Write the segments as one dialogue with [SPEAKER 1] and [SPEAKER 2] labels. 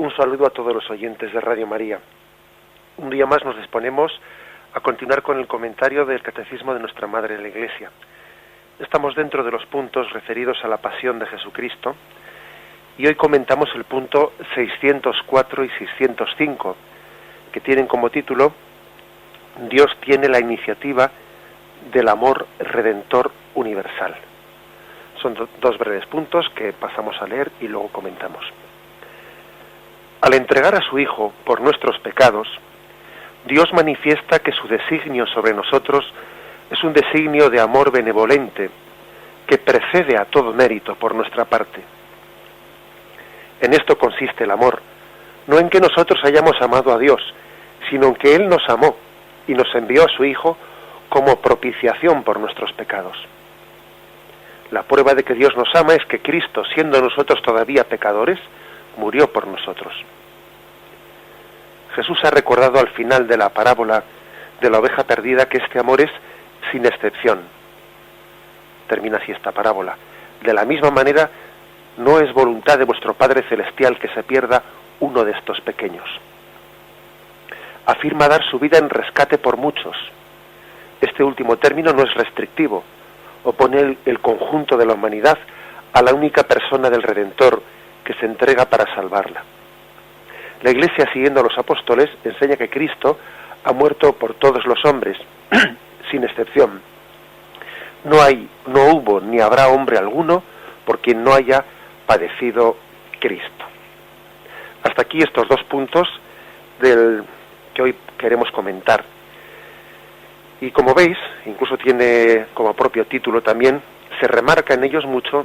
[SPEAKER 1] Un saludo a todos los oyentes de Radio María. Un día más nos disponemos a continuar con el comentario del Catecismo de nuestra Madre la Iglesia. Estamos dentro de los puntos referidos a la pasión de Jesucristo y hoy comentamos el punto 604 y 605, que tienen como título Dios tiene la iniciativa del amor redentor universal. Son dos breves puntos que pasamos a leer y luego comentamos. Al entregar a su Hijo por nuestros pecados, Dios manifiesta que su designio sobre nosotros es un designio de amor benevolente que precede a todo mérito por nuestra parte. En esto consiste el amor, no en que nosotros hayamos amado a Dios, sino en que Él nos amó y nos envió a su Hijo como propiciación por nuestros pecados. La prueba de que Dios nos ama es que Cristo, siendo nosotros todavía pecadores, murió por nosotros. Jesús ha recordado al final de la parábola de la oveja perdida que este amor es sin excepción. Termina así esta parábola. De la misma manera, no es voluntad de vuestro Padre Celestial que se pierda uno de estos pequeños. Afirma dar su vida en rescate por muchos. Este último término no es restrictivo. Opone el conjunto de la humanidad a la única persona del Redentor que se entrega para salvarla. La Iglesia, siguiendo a los apóstoles, enseña que Cristo ha muerto por todos los hombres, sin excepción. No hubo ni habrá hombre alguno por quien no haya padecido Cristo. Hasta aquí estos dos puntos que hoy queremos comentar. Y como veis, incluso tiene como propio título también, se remarca en ellos mucho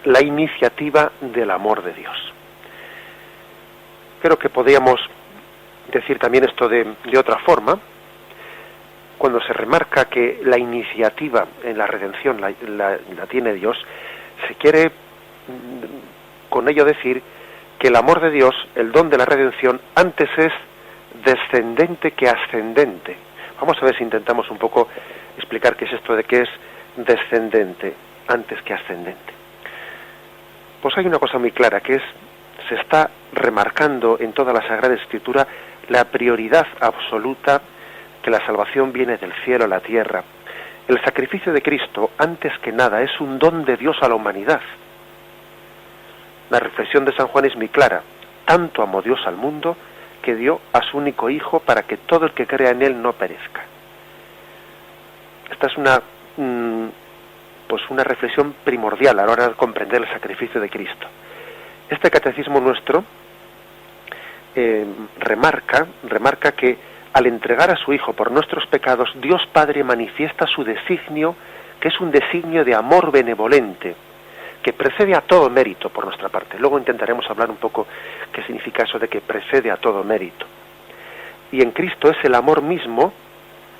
[SPEAKER 1] la iniciativa del amor de Dios. Creo que podríamos decir también esto de otra forma, cuando se remarca que la iniciativa en la redención la tiene Dios, se quiere con ello decir que el amor de Dios, el don de la redención, antes es descendente que ascendente. Vamos a ver si intentamos un poco explicar qué es esto de que es descendente antes que ascendente. Pues hay una cosa muy clara, que se está remarcando en toda la Sagrada Escritura la prioridad absoluta que la salvación viene del cielo a la tierra. El sacrificio de Cristo, antes que nada, es un don de Dios a la humanidad. La reflexión de San Juan es muy clara. Tanto amó Dios al mundo que dio a su único Hijo para que todo el que crea en Él no perezca. Esta es una reflexión primordial a la hora de comprender el sacrificio de Cristo. Este catecismo nuestro remarca que al entregar a su Hijo por nuestros pecados, Dios Padre manifiesta su designio, que es un designio de amor benevolente, que precede a todo mérito por nuestra parte. Luego intentaremos hablar un poco qué significa eso de que precede a todo mérito. Y en Cristo es el amor mismo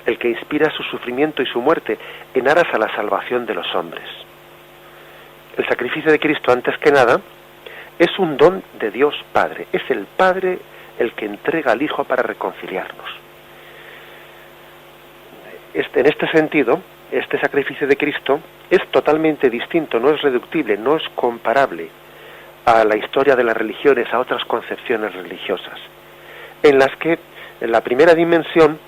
[SPEAKER 1] el que inspira su sufrimiento y su muerte en aras a la salvación de los hombres. El sacrificio de Cristo, antes que nada, es un don de Dios Padre. Es el Padre el que entrega al Hijo para reconciliarnos. En este sentido, este sacrificio de Cristo es totalmente distinto, no es reductible, no es comparable a la historia de las religiones, a otras concepciones religiosas, en las que la primera dimensión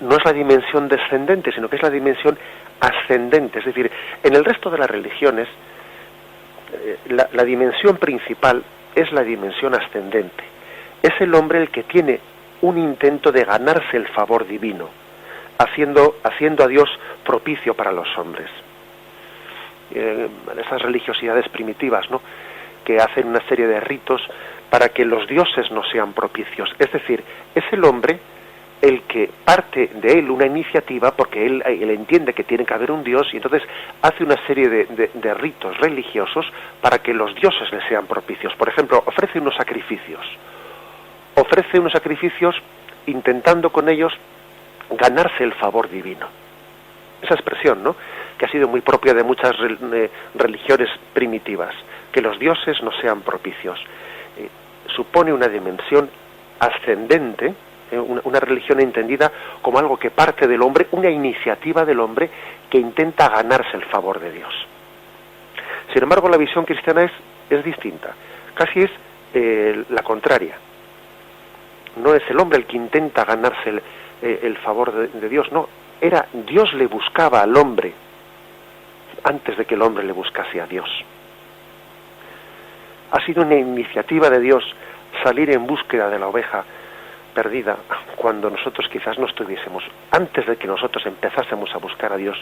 [SPEAKER 1] no es la dimensión descendente, sino que es la dimensión ascendente. Es decir, en el resto de las religiones, la dimensión principal es la dimensión ascendente. Es el hombre el que tiene un intento de ganarse el favor divino, haciendo a Dios propicio para los hombres. Esas religiosidades primitivas, ¿no?, que hacen una serie de ritos para que los dioses no sean propicios. Es decir, es el hombre el que parte de él una iniciativa, porque él entiende que tiene que haber un Dios, y entonces hace una serie de ritos religiosos para que los dioses le sean propicios. Por ejemplo, ofrece unos sacrificios intentando con ellos ganarse el favor divino. Esa expresión, ¿no?, que ha sido muy propia de muchas religiones primitivas, que los dioses no sean propicios, supone una dimensión ascendente, una religión entendida como algo que parte del hombre, una iniciativa del hombre que intenta ganarse el favor de Dios. Sin embargo, la visión cristiana es distinta, casi es la contraria. No es el hombre el que intenta ganarse el favor de Dios, no, era Dios le buscaba al hombre antes de que el hombre le buscase a Dios. Ha sido una iniciativa de Dios salir en búsqueda de la oveja perdida cuando nosotros quizás no estuviésemos. Antes de que nosotros empezásemos a buscar a Dios,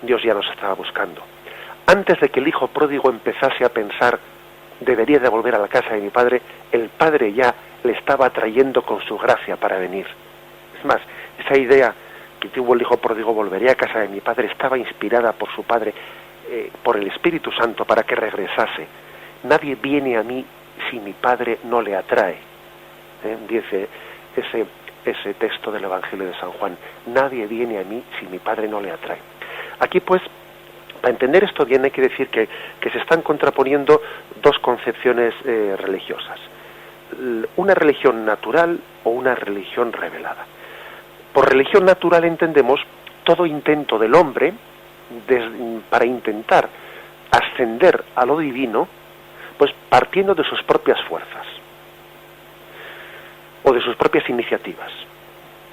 [SPEAKER 1] Dios ya nos estaba buscando. Antes de que el hijo pródigo empezase a pensar, debería de volver a la casa de mi padre, el padre ya le estaba atrayendo con su gracia para venir. Es más, esa idea que tuvo el hijo pródigo, volveré a casa de mi padre, estaba inspirada por su padre, por el Espíritu Santo, para que regresase. Nadie viene a mí si mi padre no le atrae. Dice ese texto del Evangelio de San Juan. Nadie viene a mí si mi padre no le atrae. Aquí pues, para entender esto bien hay que decir que se están contraponiendo dos concepciones religiosas. Una religión natural o una religión revelada. Por religión natural entendemos todo intento del hombre para intentar ascender a lo divino, pues partiendo de sus propias fuerzas o de sus propias iniciativas.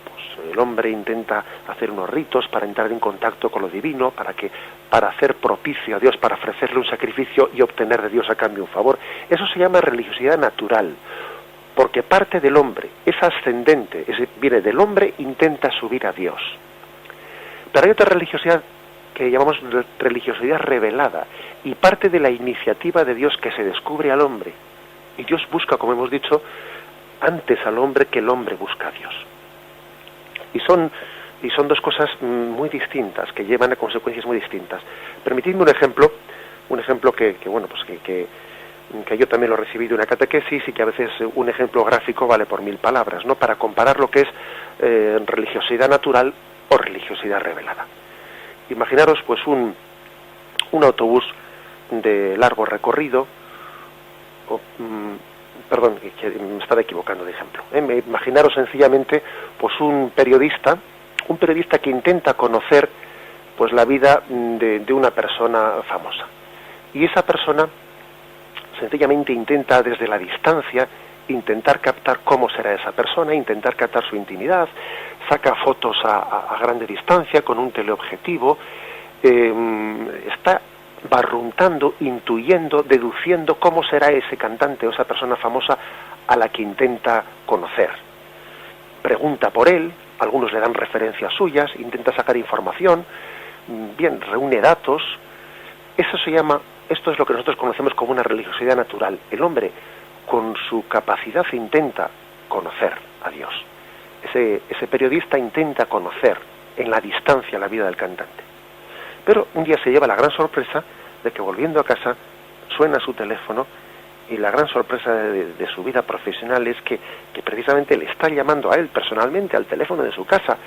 [SPEAKER 1] Pues el hombre intenta hacer unos ritos para entrar en contacto con lo divino, para hacer propicio a Dios, para ofrecerle un sacrificio y obtener de Dios a cambio un favor. Eso se llama religiosidad natural, porque parte del hombre, es ascendente, viene del hombre, intenta subir a Dios. Pero hay otra religiosidad que llamamos religiosidad revelada, y parte de la iniciativa de Dios que se descubre al hombre. Y Dios busca, como hemos dicho, antes al hombre que el hombre busca a Dios. Y son dos cosas muy distintas, que llevan a consecuencias muy distintas. Permitidme un ejemplo que yo también lo recibí de una catequesis, y que a veces un ejemplo gráfico vale por 1000 palabras, ¿no? Para comparar lo que es religiosidad natural o religiosidad revelada. Imaginaros pues un autobús de largo recorrido, perdón, que me estaba equivocando de ejemplo. Imaginaros sencillamente pues un periodista que intenta conocer pues la vida de una persona famosa. Y esa persona sencillamente intenta desde la distancia intentar captar cómo será esa persona, intentar captar su intimidad, saca fotos a grande distancia con un teleobjetivo, está barruntando, intuyendo, deduciendo cómo será ese cantante o esa persona famosa a la que intenta conocer. Pregunta por él, algunos le dan referencias suyas, intenta sacar información, bien, reúne datos. Esto es lo que nosotros conocemos como una religiosidad natural. El hombre, con su capacidad, intenta conocer a Dios. Ese periodista intenta conocer en la distancia la vida del cantante. Pero un día se lleva la gran sorpresa de que, volviendo a casa, suena su teléfono, y la gran sorpresa de su vida profesional es que precisamente le está llamando a él personalmente al teléfono de su casa.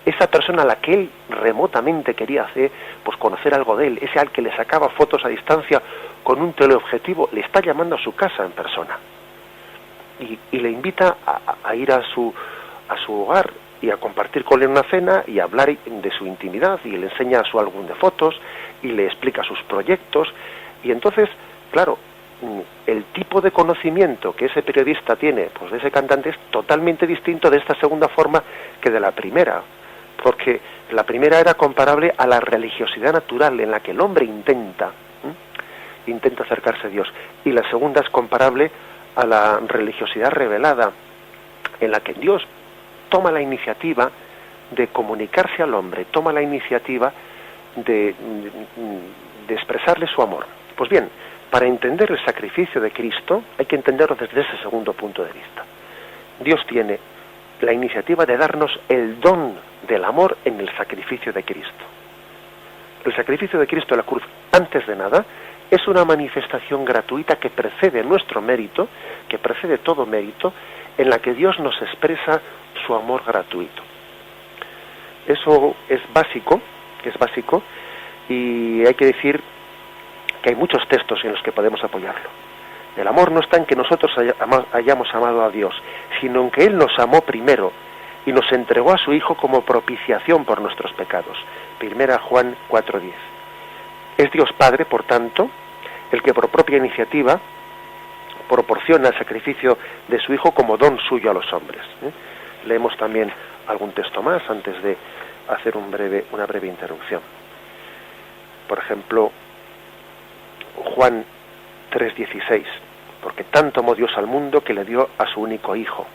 [SPEAKER 1] Esa persona a la que él remotamente quería conocer algo de él, ese al que le sacaba fotos a distancia con un teleobjetivo, le está llamando a su casa en persona. Y le invita a ir a su hogar y a compartir con él una cena y a hablar de su intimidad, y le enseña su álbum de fotos y le explica sus proyectos. Y entonces, claro, el tipo de conocimiento que ese periodista tiene pues de ese cantante es totalmente distinto de esta segunda forma que de la primera, porque la primera era comparable a la religiosidad natural en la que el hombre intenta acercarse a Dios, y la segunda es comparable a la religiosidad revelada, en la que Dios toma la iniciativa de comunicarse al hombre, toma la iniciativa de expresarle su amor. Pues bien, para entender el sacrificio de Cristo hay que entenderlo desde ese segundo punto de vista. Dios tiene la iniciativa de darnos el don del amor en el sacrificio de Cristo. El sacrificio de Cristo en la cruz, antes de nada, es una manifestación gratuita que precede nuestro mérito, que precede todo mérito, en la que Dios nos expresa su amor gratuito. Eso es básico, y hay que decir que hay muchos textos en los que podemos apoyarlo. El amor no está en que nosotros hayamos amado a Dios, sino en que Él nos amó primero y nos entregó a su Hijo como propiciación por nuestros pecados. 1 Juan 4:10. Es Dios Padre, por tanto, el que por propia iniciativa proporciona el sacrificio de su Hijo como don suyo a los hombres. Leemos también algún texto más antes de hacer una breve interrupción. Por ejemplo, Juan 3:16, porque tanto amó Dios al mundo que le dio a su único Hijo.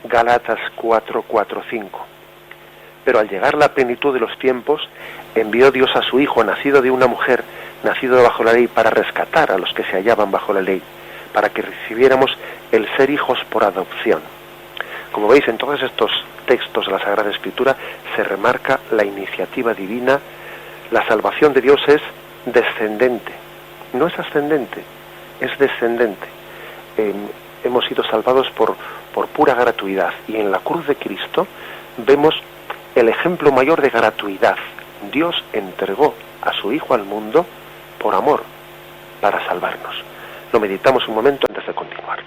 [SPEAKER 1] Gálatas 4:4-5. Pero al llegar la plenitud de los tiempos, envió Dios a su Hijo, nacido de una mujer, nacido bajo la ley, para rescatar a los que se hallaban bajo la ley, para que recibiéramos el ser hijos por adopción. Como veis, en todos estos textos de la Sagrada Escritura se remarca la iniciativa divina. La salvación de Dios es descendente, no es ascendente, es descendente. Hemos sido salvados por pura gratuidad, y en la cruz de Cristo vemos el ejemplo mayor de gratuidad. Dios entregó a su Hijo al mundo por amor, para salvarnos. Lo meditamos un momento antes de continuar.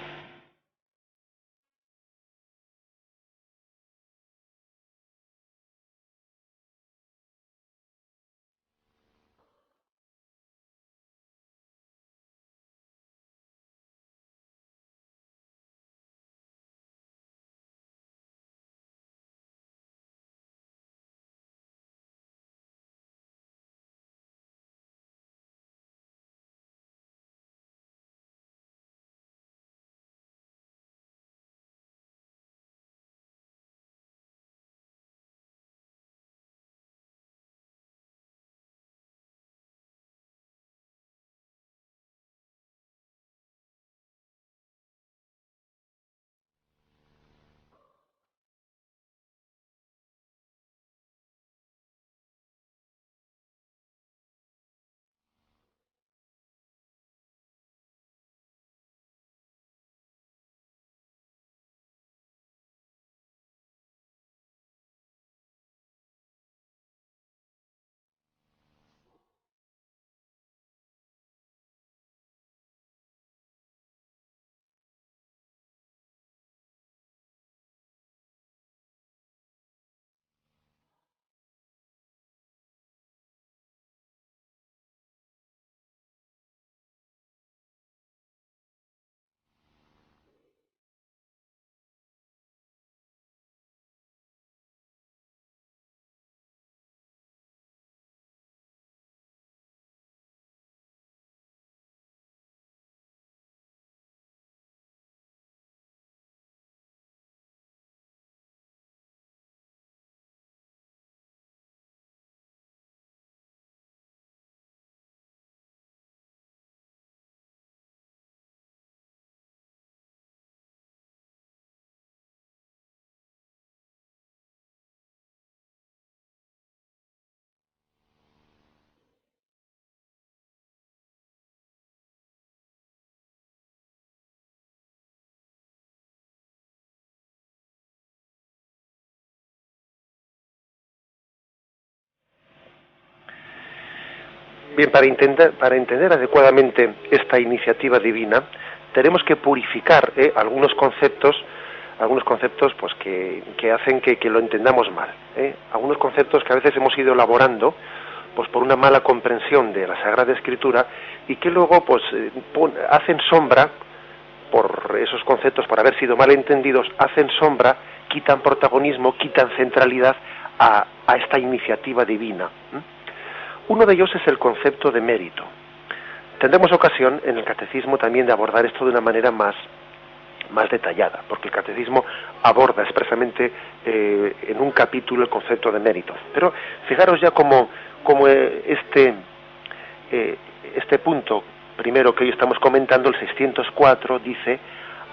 [SPEAKER 1] Bien, para entender adecuadamente esta iniciativa divina, tenemos que purificar algunos conceptos pues que hacen que lo entendamos mal. Algunos conceptos que a veces hemos ido elaborando pues por una mala comprensión de la Sagrada Escritura, y que luego pues hacen sombra, por esos conceptos, por haber sido mal entendidos, hacen sombra, quitan protagonismo, quitan centralidad a esta iniciativa divina. Uno de ellos es el concepto de mérito. Tendremos ocasión en el Catecismo también de abordar esto de una manera más detallada, porque el Catecismo aborda expresamente en un capítulo el concepto de mérito. Pero fijaros ya como este punto primero que hoy estamos comentando, el 604, dice: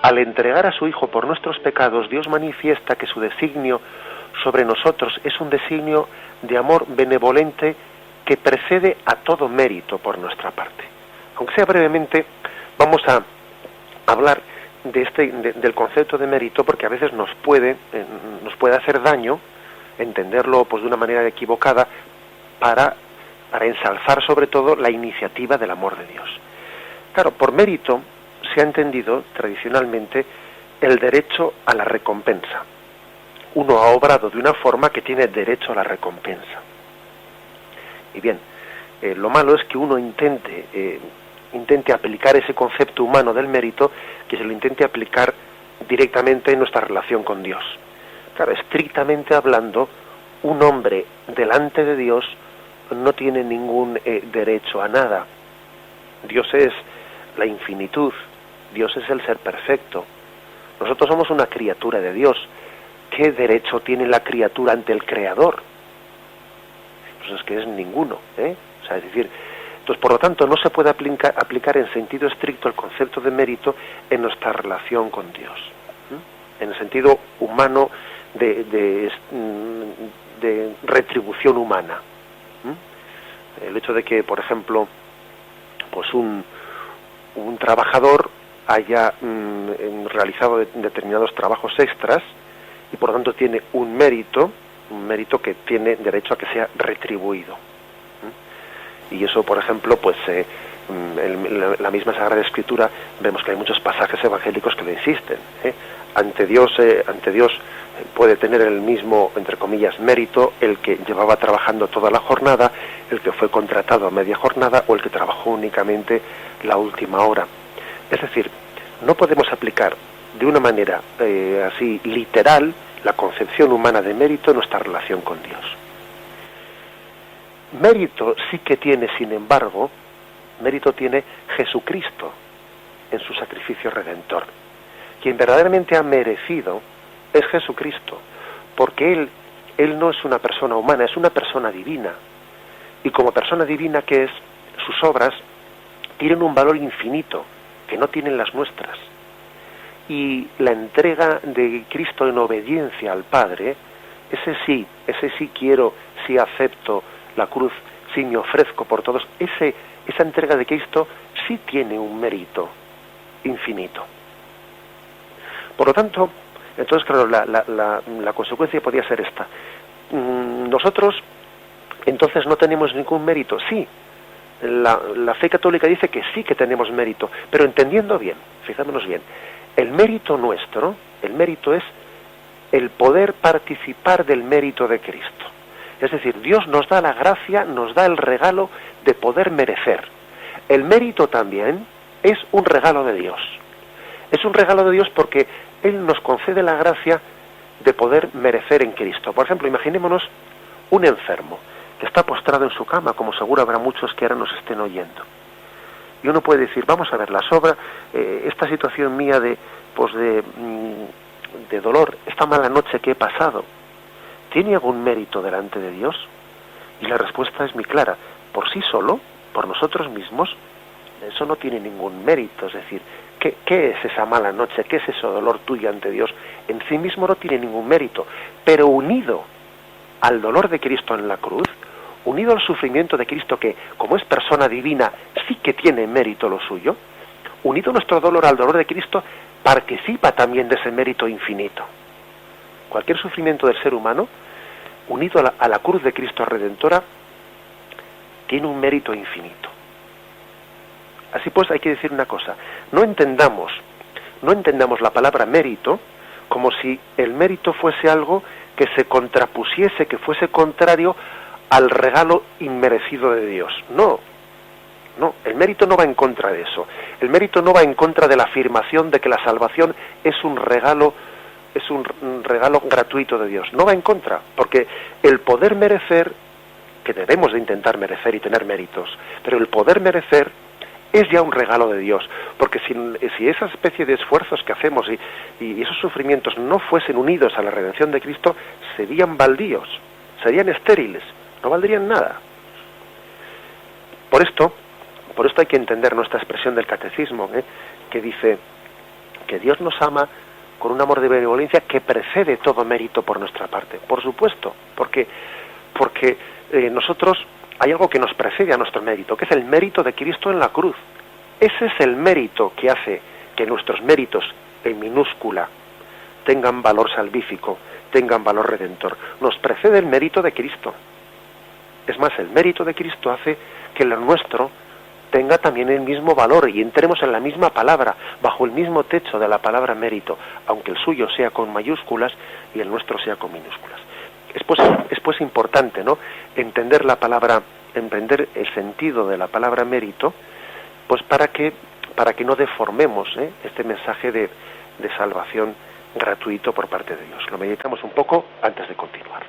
[SPEAKER 1] al entregar a su Hijo por nuestros pecados, Dios manifiesta que su designio sobre nosotros es un designio de amor benevolente que precede a todo mérito por nuestra parte. Aunque sea brevemente, vamos a hablar del concepto de mérito, porque a veces nos puede hacer daño entenderlo pues de una manera equivocada, para ensalzar sobre todo la iniciativa del amor de Dios. Claro, por mérito se ha entendido tradicionalmente el derecho a la recompensa. Uno ha obrado de una forma que tiene derecho a la recompensa. Y bien, lo malo es que uno intente intente aplicar ese concepto humano del mérito, que se lo intente aplicar directamente en nuestra relación con Dios. Claro, estrictamente hablando, un hombre delante de Dios no tiene ningún derecho a nada. Dios es la infinitud, Dios es el ser perfecto. Nosotros somos una criatura de Dios. ¿Qué derecho tiene la criatura ante el Creador? Pues es que es ninguno, O sea, es decir, entonces, por lo tanto, no se puede aplicar en sentido estricto el concepto de mérito en nuestra relación con Dios, en el sentido humano de retribución humana. El hecho de que, por ejemplo, pues un trabajador haya realizado determinados trabajos extras y por lo tanto tiene un mérito que tiene derecho a que sea retribuido. Y eso, por ejemplo, pues en la misma Sagrada Escritura vemos que hay muchos pasajes evangélicos que lo insisten. Ante Dios puede tener el mismo, entre comillas, mérito el que llevaba trabajando toda la jornada, el que fue contratado a media jornada o el que trabajó únicamente la última hora. Es decir, no podemos aplicar de una manera así literal la concepción humana de mérito en nuestra relación con Dios. Mérito sí que tiene, sin embargo, mérito tiene Jesucristo en su sacrificio redentor. Quien verdaderamente ha merecido es Jesucristo, porque Él no es una persona humana, es una persona divina. Y como persona divina que es, sus obras tienen un valor infinito, que no tienen las nuestras. Y la entrega de Cristo en obediencia al Padre, ese sí quiero, sí acepto la cruz, sí me ofrezco por todos, esa entrega de Cristo sí tiene un mérito infinito. Por lo tanto, entonces claro, la consecuencia podría ser esta. Nosotros entonces no tenemos ningún mérito. Sí, la fe católica dice que sí que tenemos mérito, pero entendiendo bien, fijémonos bien, el mérito nuestro, el mérito es el poder participar del mérito de Cristo. Es decir, Dios nos da la gracia, nos da el regalo de poder merecer. El mérito también es un regalo de Dios. Es un regalo de Dios porque Él nos concede la gracia de poder merecer en Cristo. Por ejemplo, imaginémonos un enfermo que está postrado en su cama, como seguro habrá muchos que ahora nos estén oyendo. Y uno puede decir, vamos a ver, esta situación mía de dolor, esta mala noche que he pasado, ¿tiene algún mérito delante de Dios? Y la respuesta es muy clara. Por sí solo, por nosotros mismos, eso no tiene ningún mérito. Es decir, ¿qué es esa mala noche? ¿Qué es ese dolor tuyo ante Dios? En sí mismo no tiene ningún mérito. Pero unido al dolor de Cristo en la cruz, unido al sufrimiento de Cristo, que como es persona divina, sí que tiene mérito lo suyo, unido nuestro dolor al dolor de Cristo, participa también de ese mérito infinito. Cualquier sufrimiento del ser humano, unido a la cruz de Cristo Redentora, tiene un mérito infinito. Así pues, hay que decir una cosa, no entendamos la palabra mérito como si el mérito fuese algo que se contrapusiese, que fuese contrario al regalo inmerecido de Dios. No, el mérito no va en contra de eso. El mérito no va en contra de la afirmación de que la salvación es un regalo gratuito de Dios. No va en contra, porque el poder merecer, que debemos de intentar merecer y tener méritos, pero el poder merecer es ya un regalo de Dios, porque si esa especie de esfuerzos que hacemos y esos sufrimientos no fuesen unidos a la redención de Cristo, serían baldíos, serían estériles, no valdrían nada. Por esto hay que entender nuestra expresión del catecismo, que dice que Dios nos ama con un amor de benevolencia que precede todo mérito por nuestra parte. Por supuesto, porque nosotros hay algo que nos precede a nuestro mérito, que es el mérito de Cristo en la cruz. Ese es el mérito que hace que nuestros méritos, en minúscula, tengan valor salvífico, tengan valor redentor. Nos precede el mérito de Cristo. Es más, el mérito de Cristo hace que lo nuestro tenga también el mismo valor y entremos en la misma palabra, bajo el mismo techo de la palabra mérito, aunque el suyo sea con mayúsculas y el nuestro sea con minúsculas. Es pues importante, ¿no?, entender el sentido de la palabra mérito pues para que no deformemos este mensaje de salvación gratuito por parte de Dios. Lo meditamos un poco antes de continuar.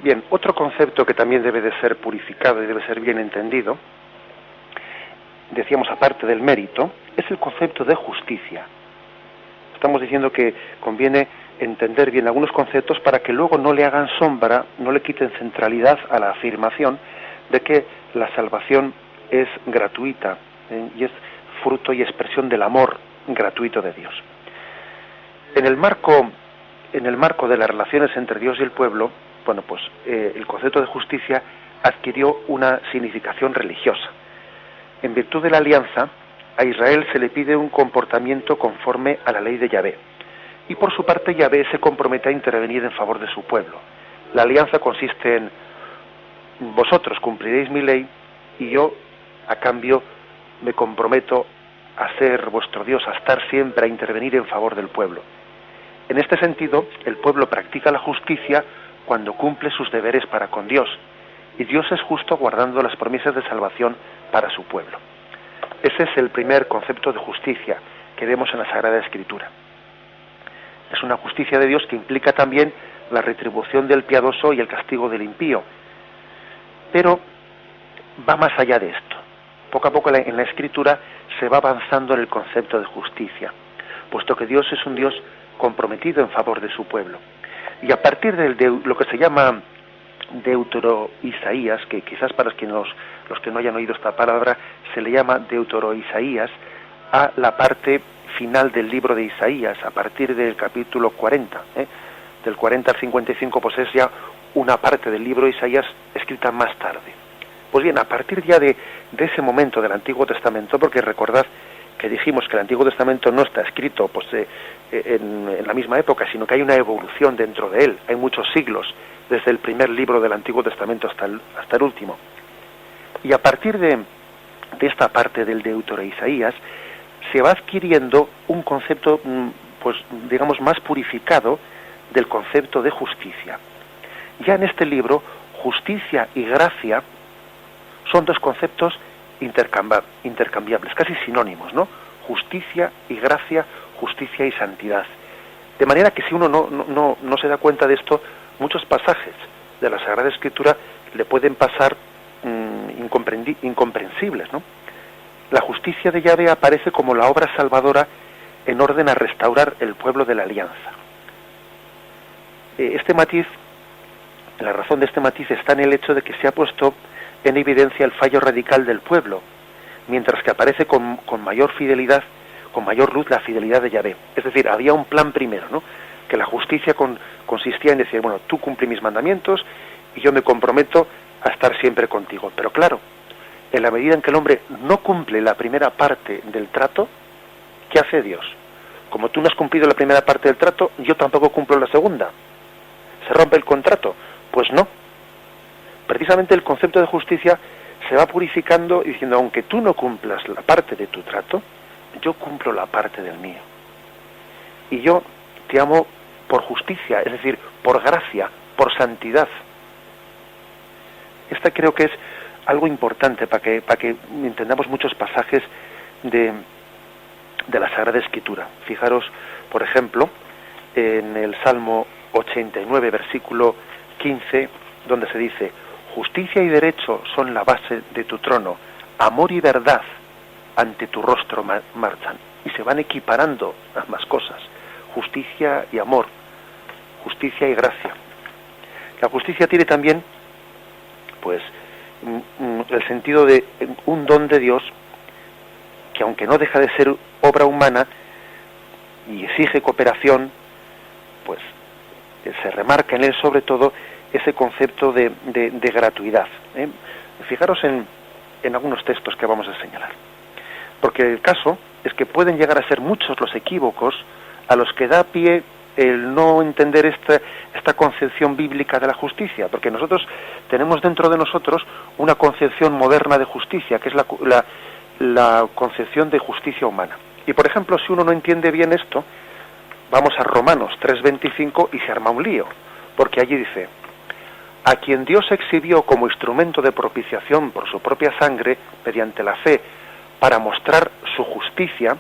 [SPEAKER 1] Bien, otro concepto que también debe de ser purificado y debe ser bien entendido, decíamos aparte del mérito, es el concepto de justicia. Estamos diciendo que conviene entender bien algunos conceptos para que luego no le hagan sombra, no le quiten centralidad a la afirmación de que la salvación es gratuita y es fruto y expresión del amor gratuito de Dios. En el marco de las relaciones entre Dios y el pueblo, bueno, pues el concepto de justicia adquirió una significación religiosa. En virtud de la alianza, a Israel se le pide un comportamiento conforme a la ley de Yahvé. Y por su parte, Yahvé se compromete a intervenir en favor de su pueblo. La alianza consiste en: vosotros cumpliréis mi ley y yo, a cambio, me comprometo a ser vuestro Dios, a estar siempre, a intervenir en favor del pueblo. En este sentido, el pueblo practica la justicia cuando cumple sus deberes para con Dios, y Dios es justo guardando las promesas de salvación para su pueblo. Ese es el primer concepto de justicia que vemos en la Sagrada Escritura. Es una justicia de Dios que implica también la retribución del piadoso y el castigo del impío, pero va más allá de esto. Poco a poco en la Escritura se va avanzando en el concepto de justicia, puesto que Dios es un Dios comprometido en favor de su pueblo. Y a partir de lo que se llama Deutero-Isaías, que quizás para los que no hayan oído esta palabra, se le llama Deutero-Isaías, a la parte final del libro de Isaías, a partir del capítulo 40, del 40 al 55, pues es ya una parte del libro de Isaías escrita más tarde. Pues bien, a partir ya de ese momento del Antiguo Testamento, porque recordad que dijimos que el Antiguo Testamento no está escrito pues en la misma época, sino que hay una evolución dentro de él, hay muchos siglos, desde el primer libro del Antiguo Testamento hasta el último. Y a partir de esta parte del Deutero Isaías, se va adquiriendo un concepto, pues digamos, más purificado del concepto de justicia. Ya en este libro, justicia y gracia son dos conceptos intercambiables, casi sinónimos, ¿no? Justicia y gracia, justicia y santidad. De manera que si uno no se da cuenta de esto, muchos pasajes de la Sagrada Escritura le pueden pasar incomprensibles, ¿no? La justicia de Yahvé aparece como la obra salvadora en orden a restaurar el pueblo de la alianza. Este matiz, la razón de este matiz está en el hecho de que se ha puesto en evidencia el fallo radical del pueblo, mientras que aparece con mayor fidelidad, con mayor luz, la fidelidad de Yahvé. Es decir, había un plan primero, ¿no? Que la justicia consistía en decir, bueno, tú cumple mis mandamientos y yo me comprometo a estar siempre contigo. Pero claro, en la medida en que el hombre no cumple la primera parte del trato, ¿qué hace Dios? Como tú no has cumplido la primera parte del trato, yo tampoco cumplo la segunda. ¿Se rompe el contrato? Pues no. Precisamente el concepto de justicia se va purificando diciendo, aunque tú no cumplas la parte de tu trato, yo cumplo la parte del mío. Y yo te amo por justicia, es decir, por gracia, por santidad. Esta creo que es algo importante para que entendamos muchos pasajes de la Sagrada Escritura. Fijaros, por ejemplo, en el Salmo 89, versículo 15, donde se dice, justicia y derecho son la base de tu trono, amor y verdad ante tu rostro marchan. Y se van equiparando ambas cosas, justicia y amor, justicia y gracia. La justicia tiene también, pues, el sentido de un don de Dios, que aunque no deja de ser obra humana y exige cooperación, pues se remarca en él sobre todo ese concepto de gratuidad. Fijaros en algunos textos que vamos a señalar. Porque el caso es que pueden llegar a ser muchos los equívocos a los que da pie el no entender esta concepción bíblica de la justicia, porque nosotros tenemos dentro de nosotros una concepción moderna de justicia, que es la concepción de justicia humana. Y por ejemplo, si uno no entiende bien esto, vamos a Romanos 3:25 y se arma un lío, porque allí dice, a quien Dios exhibió como instrumento de propiciación por su propia sangre, mediante la fe, para mostrar su justicia,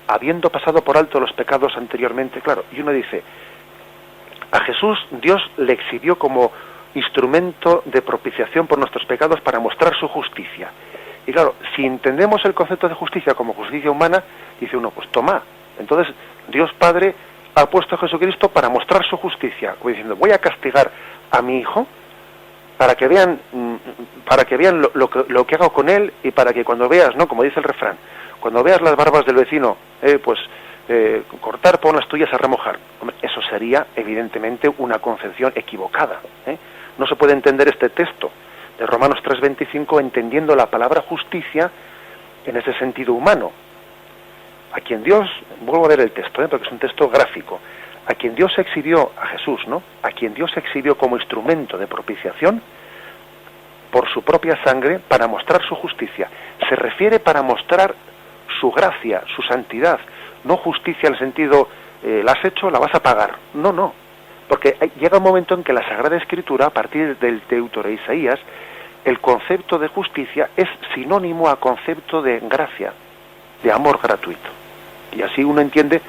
[SPEAKER 1] habiendo pasado por alto los pecados anteriormente. Claro, y uno dice, a Jesús Dios le exhibió como instrumento de propiciación por nuestros pecados para mostrar su justicia. Y claro, si entendemos el concepto de justicia como justicia humana, dice uno, pues toma, entonces Dios Padre ha puesto a Jesucristo para mostrar su justicia, como diciendo, voy a castigar a mi hijo para que vean lo que hago con él, y para que cuando veas, ¿no?, como dice el refrán, cuando veas las barbas del vecino, cortar, pon las tuyas a remojar. Hombre, eso sería evidentemente una concepción equivocada. No se puede entender este texto de Romanos 3:25 entendiendo la palabra justicia en ese sentido humano. A quien Dios, vuelvo a ver el texto, porque es un texto gráfico, a quien Dios exhibió, a Jesús, ¿no?, a quien Dios exhibió como instrumento de propiciación por su propia sangre para mostrar su justicia. Se refiere para mostrar su gracia, su santidad, no justicia en el sentido, la has hecho, la vas a pagar. No, porque llega un momento en que la Sagrada Escritura, a partir del Deutero de Isaías, el concepto de justicia es sinónimo a concepto de gracia, de amor gratuito. Y así uno entiende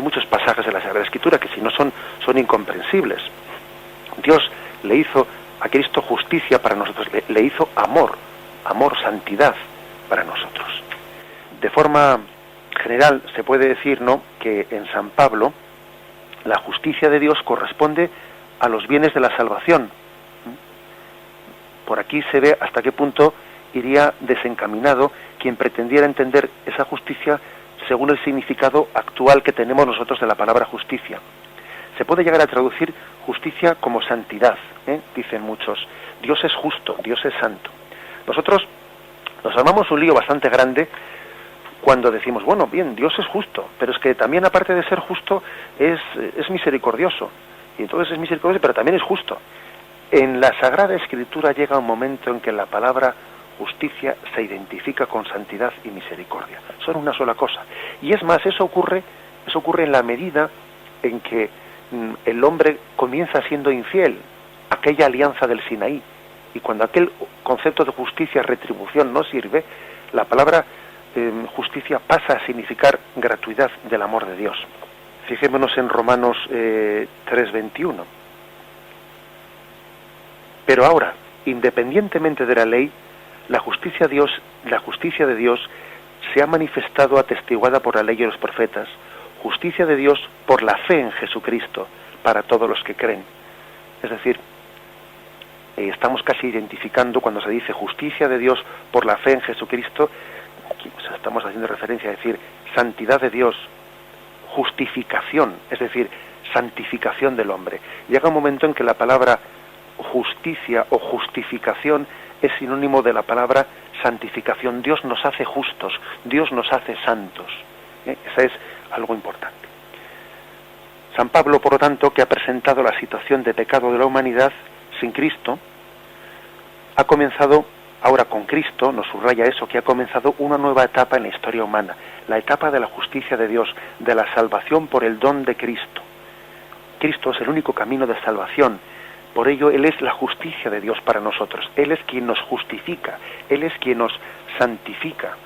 [SPEAKER 1] muchos pasajes de la Sagrada Escritura que si no son incomprensibles. Dios le hizo a Cristo justicia para nosotros, le hizo amor, santidad para nosotros. De forma general se puede decir, ¿no?, que en San Pablo la justicia de Dios corresponde a los bienes de la salvación. Por aquí se ve hasta qué punto iría desencaminado quien pretendiera entender esa justicia según el significado actual que tenemos nosotros de la palabra justicia. Se puede llegar a traducir justicia como santidad, dicen muchos. Dios es justo, Dios es santo. Nosotros nos armamos un lío bastante grande cuando decimos, bueno, bien, Dios es justo, pero es que también, aparte de ser justo, es misericordioso. Y entonces es misericordioso, pero también es justo. En la Sagrada Escritura llega un momento en que la palabra justicia se identifica con santidad y misericordia. Son una sola cosa. Y es más, eso ocurre en la medida en que el hombre comienza siendo infiel, aquella alianza del Sinaí. Y cuando aquel concepto de justicia, retribución, no sirve, la palabra justicia pasa a significar gratuidad del amor de Dios. Fijémonos en Romanos 3:21. Pero ahora, independientemente de la ley, la justicia de Dios se ha manifestado atestiguada por la ley y los profetas, justicia de Dios por la fe en Jesucristo, para todos los que creen. Es decir, estamos casi identificando cuando se dice justicia de Dios por la fe en Jesucristo, estamos haciendo referencia a decir santidad de Dios, justificación, es decir, santificación del hombre. Llega un momento en que la palabra justicia o justificación es sinónimo de la palabra santificación. Dios nos hace justos, Dios nos hace santos. Eso es algo importante. San Pablo, por lo tanto, que ha presentado la situación de pecado de la humanidad sin Cristo, ha comenzado, ahora con Cristo, nos subraya eso, que ha comenzado una nueva etapa en la historia humana, la etapa de la justicia de Dios, de la salvación por el don de Cristo. Cristo es el único camino de salvación, por ello Él es la justicia de Dios para nosotros, Él es quien nos justifica, Él es quien nos santifica.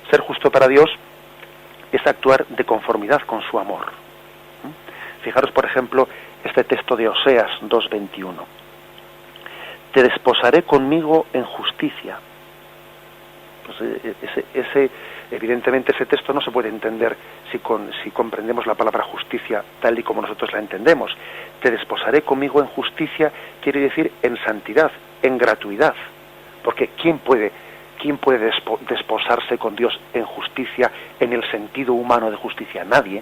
[SPEAKER 1] Ser justo para Dios es actuar de conformidad con su amor. Fijaros, por ejemplo, este texto de Oseas 2:21. Te desposaré conmigo en justicia. Pues evidentemente ese texto no se puede entender si comprendemos la palabra justicia tal y como nosotros la entendemos. Te desposaré conmigo en justicia quiere decir en santidad, en gratuidad. Porque ¿quién puede desposarse con Dios en justicia, en el sentido humano de justicia? Nadie.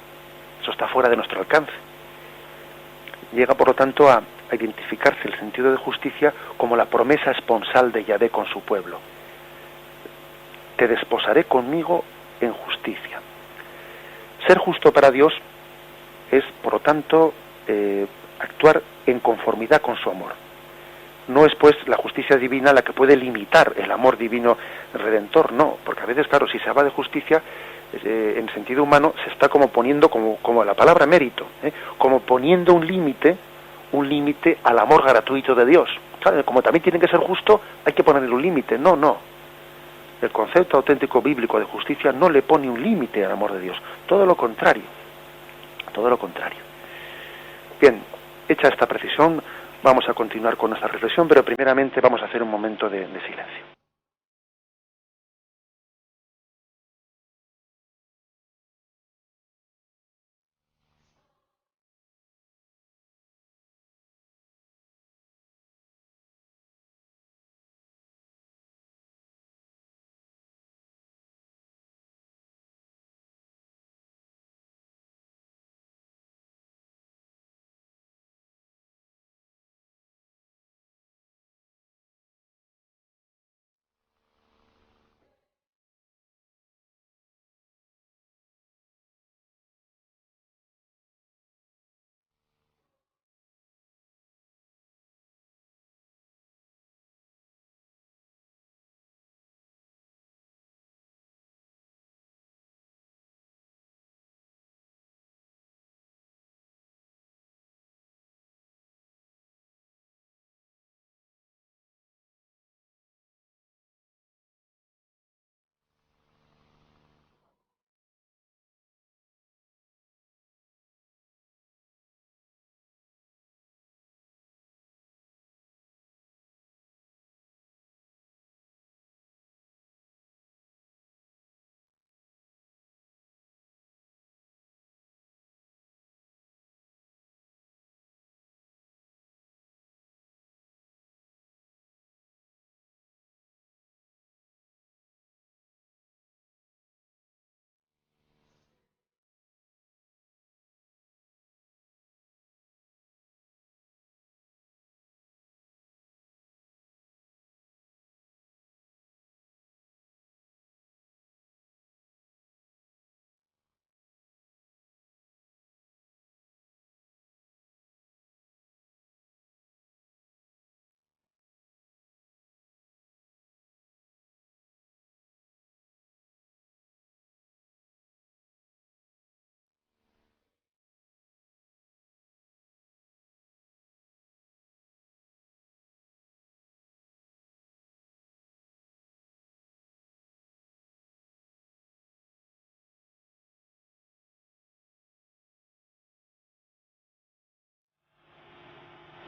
[SPEAKER 1] Eso está fuera de nuestro alcance. Llega, por lo tanto, a identificarse el sentido de justicia como la promesa esponsal de Yahvé con su pueblo. Te desposaré conmigo en justicia. Ser justo para Dios es, por lo tanto, actuar en conformidad con su amor. No es, pues, la justicia divina la que puede limitar el amor divino redentor, no, porque a veces, claro, si se habla de justicia, en sentido humano, se está como poniendo, como la palabra mérito, como poniendo un límite al amor gratuito de Dios. Claro, como también tiene que ser justo, hay que ponerle un límite. No. El concepto auténtico bíblico de justicia no le pone un límite al amor de Dios. Todo lo contrario. Bien, hecha esta precisión, vamos a continuar con nuestra reflexión, pero primeramente vamos a hacer un momento de silencio.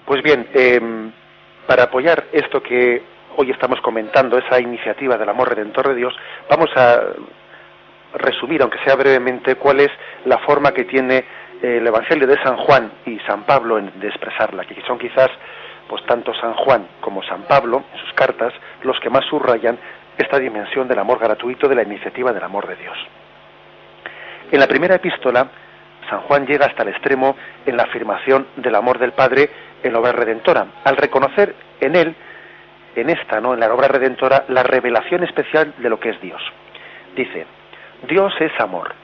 [SPEAKER 1] Pues bien, para apoyar esto que hoy estamos comentando esa iniciativa del amor redentor de Dios, vamos a resumir, aunque sea brevemente, cuál es la forma que tiene el Evangelio de San Juan y San Pablo de expresarla, que son quizás pues tanto San Juan como San Pablo, en sus cartas, los que más subrayan esta dimensión del amor gratuito, de la iniciativa del amor de Dios. En la primera epístola, San Juan llega hasta el extremo en la afirmación del amor del Padre en la obra redentora, al reconocer en él, en la obra redentora, la revelación especial de lo que es Dios. Dice: Dios es amor.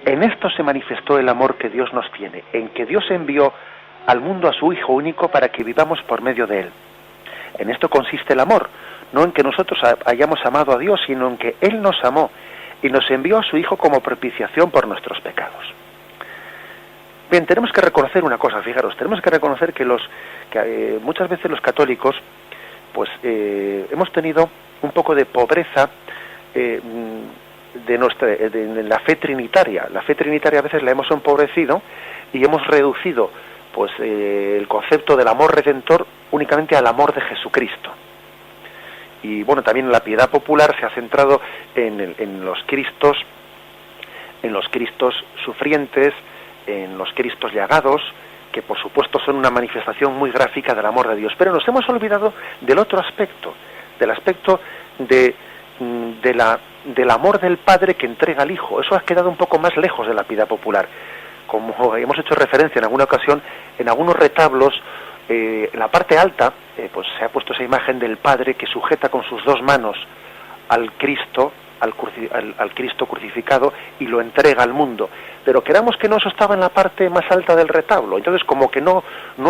[SPEAKER 1] En esto se manifestó el amor que Dios nos tiene, en que Dios envió al mundo a su Hijo único para que vivamos por medio de él. En esto consiste el amor, no en que nosotros hayamos amado a Dios, sino en que Él nos amó y nos envió a su Hijo como propiciación por nuestros pecados. Bien, tenemos que reconocer una cosa, fijaros, tenemos que reconocer que muchas veces los católicos pues hemos tenido un poco de pobreza de la fe trinitaria. La fe trinitaria a veces la hemos empobrecido y hemos reducido pues el concepto del amor redentor únicamente al amor de Jesucristo. Y bueno, también la piedad popular se ha centrado en los Cristos sufrientes, en los Cristos llagados, que por supuesto son una manifestación muy gráfica del amor de Dios. Pero nos hemos olvidado del otro aspecto, del aspecto del amor del Padre que entrega al Hijo. Eso ha quedado un poco más lejos de la piedad popular. Como hemos hecho referencia en alguna ocasión, en algunos retablos, en la parte alta, pues se ha puesto esa imagen del Padre que sujeta con sus dos manos al Cristo, al Cristo crucificado, y lo entrega al mundo. Pero queramos que no, eso estaba en la parte más alta del retablo. Entonces, como que no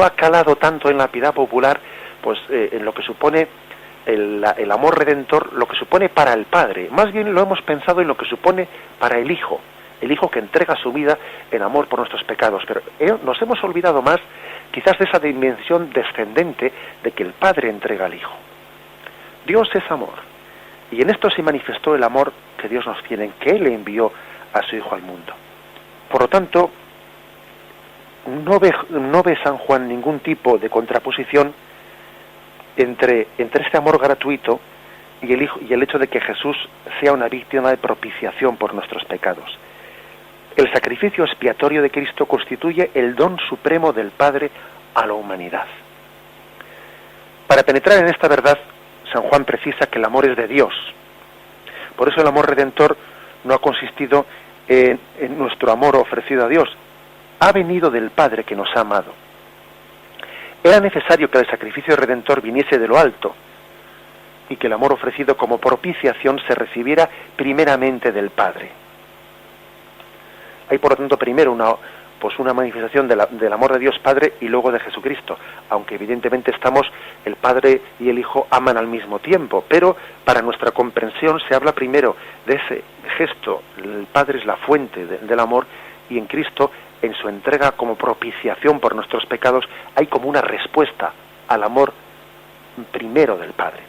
[SPEAKER 1] ha calado tanto en la piedad popular, pues en lo que supone el amor redentor, lo que supone para el Padre. Más bien lo hemos pensado en lo que supone para el Hijo que entrega su vida en amor por nuestros pecados. Pero nos hemos olvidado más quizás de esa dimensión descendente de que el Padre entrega al Hijo. Dios es amor, y en esto se manifestó el amor que Dios nos tiene, en que Él envió a su Hijo al mundo. Por lo tanto, no ve San Juan ningún tipo de contraposición entre este amor gratuito y el hecho de que Jesús sea una víctima de propiciación por nuestros pecados. El sacrificio expiatorio de Cristo constituye el don supremo del Padre a la humanidad. Para penetrar en esta verdad, San Juan precisa que el amor es de Dios. Por eso el amor redentor no ha consistido en nuestro amor ofrecido a Dios. Ha venido del Padre que nos ha amado. Era necesario que el sacrificio redentor viniese de lo alto y que el amor ofrecido como propiciación se recibiera primeramente del Padre. Hay por lo tanto primero una manifestación del amor de Dios Padre y luego de Jesucristo, aunque evidentemente el Padre y el Hijo aman al mismo tiempo, pero para nuestra comprensión se habla primero de ese gesto. El Padre es la fuente del amor, y en Cristo, en su entrega como propiciación por nuestros pecados, hay como una respuesta al amor primero del Padre.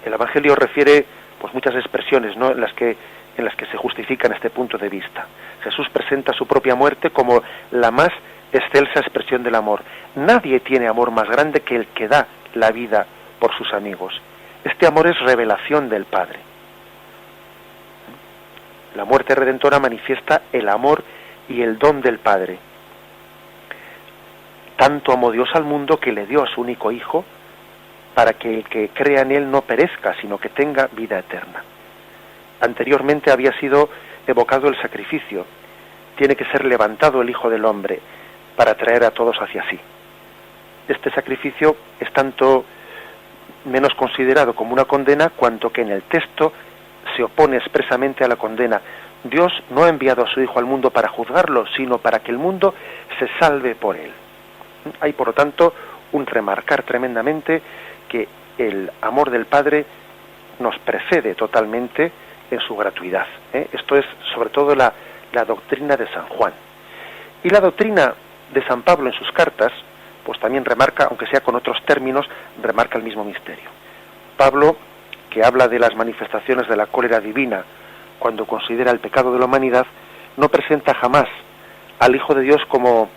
[SPEAKER 1] El Evangelio refiere pues muchas expresiones, ¿no?, en las que se justifica en este punto de vista. Jesús presenta su propia muerte como la más excelsa expresión del amor. Nadie tiene amor más grande que el que da la vida por sus amigos. Este amor es revelación del Padre. La muerte redentora manifiesta el amor y el don del Padre. Tanto amó Dios al mundo que le dio a su único Hijo, para que el que crea en él no perezca, sino que tenga vida eterna. Anteriormente había sido evocado el sacrificio. Tiene que ser levantado el Hijo del Hombre para traer a todos hacia sí. Este sacrificio es tanto menos considerado como una condena, cuanto que en el texto se opone expresamente a la condena. Dios no ha enviado a su Hijo al mundo para juzgarlo, sino para que el mundo se salve por él. Hay, por lo tanto, un remarcar tremendamente que el amor del Padre nos precede totalmente en su gratuidad. Esto es sobre todo la doctrina de San Juan. Y la doctrina de San Pablo en sus cartas, pues también remarca, aunque sea con otros términos, remarca el mismo misterio. Pablo, que habla de las manifestaciones de la cólera divina cuando considera el pecado de la humanidad, no presenta jamás al Hijo de Dios como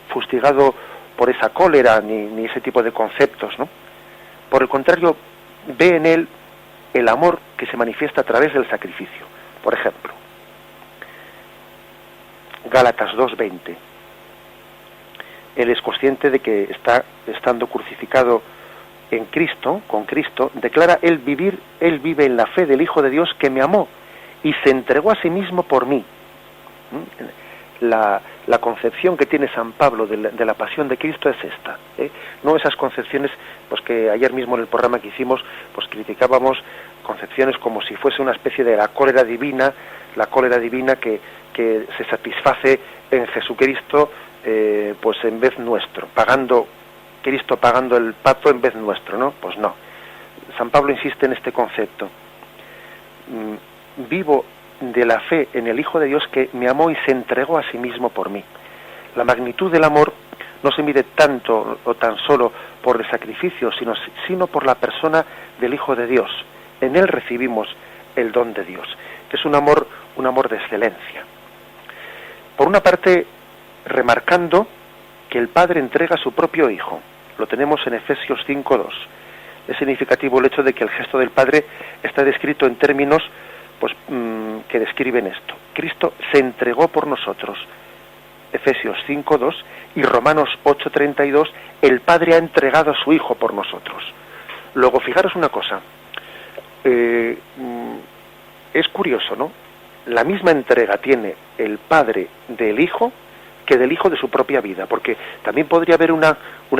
[SPEAKER 1] fustigado por esa cólera, ni ese tipo de conceptos, ¿no? Por el contrario, ve en él el amor que se manifiesta a través del sacrificio. Por ejemplo, Gálatas 2:20. Él es consciente de que estando crucificado en Cristo, con Cristo, declara él vive en la fe del Hijo de Dios que me amó y se entregó a sí mismo por mí. La concepción que tiene San Pablo de la pasión de Cristo es esta, no esas concepciones pues que ayer mismo en el programa que hicimos pues criticábamos, concepciones como si fuese una especie de la cólera divina que se satisface en Jesucristo, pues en vez nuestro, Cristo pagando el pato en vez nuestro, ¿no? Pues no. San Pablo insiste en este concepto. Vivo de la fe en el Hijo de Dios que me amó y se entregó a sí mismo por mí. La magnitud del amor no se mide tanto o tan solo por el sacrificio, sino por la persona del Hijo de Dios. En él recibimos el don de Dios, que es un amor de excelencia. Por una parte, remarcando que el Padre entrega a su propio Hijo. Lo tenemos en Efesios 5:2. Es significativo el hecho de que el gesto del Padre está descrito en términos pues que describen esto. Cristo se entregó por nosotros. Efesios 5:2 y Romanos 8:32, el Padre ha entregado a su Hijo por nosotros. Luego, fijaros una cosa. Es curioso, ¿no? La misma entrega tiene el Padre del Hijo que del Hijo de su propia vida, porque también podría haber una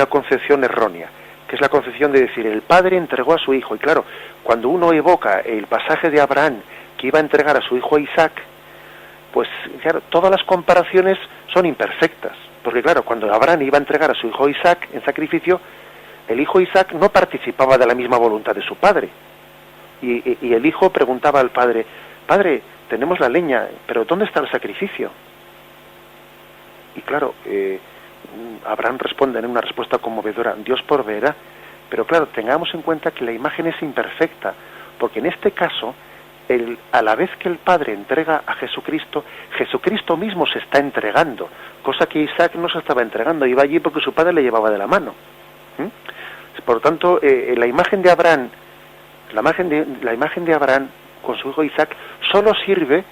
[SPEAKER 1] concepción errónea, que es la concepción de decir, el Padre entregó a su Hijo, y claro, cuando uno evoca el pasaje de Abraham, que iba a entregar a su hijo Isaac, pues claro, todas las comparaciones son imperfectas, porque claro, cuando Abraham iba a entregar a su hijo Isaac en sacrificio, el hijo Isaac no participaba de la misma voluntad de su padre, y el hijo preguntaba al padre, padre, tenemos la leña, pero ¿dónde está el sacrificio? Y claro, Abraham responde en una respuesta conmovedora, Dios proveerá, pero claro, tengamos en cuenta que la imagen es imperfecta, porque en este caso, a la vez que el Padre entrega a Jesucristo, Jesucristo mismo se está entregando, cosa que Isaac no se estaba entregando, iba allí porque su padre le llevaba de la mano. Por lo tanto, la imagen de Abraham con su hijo Isaac solo sirve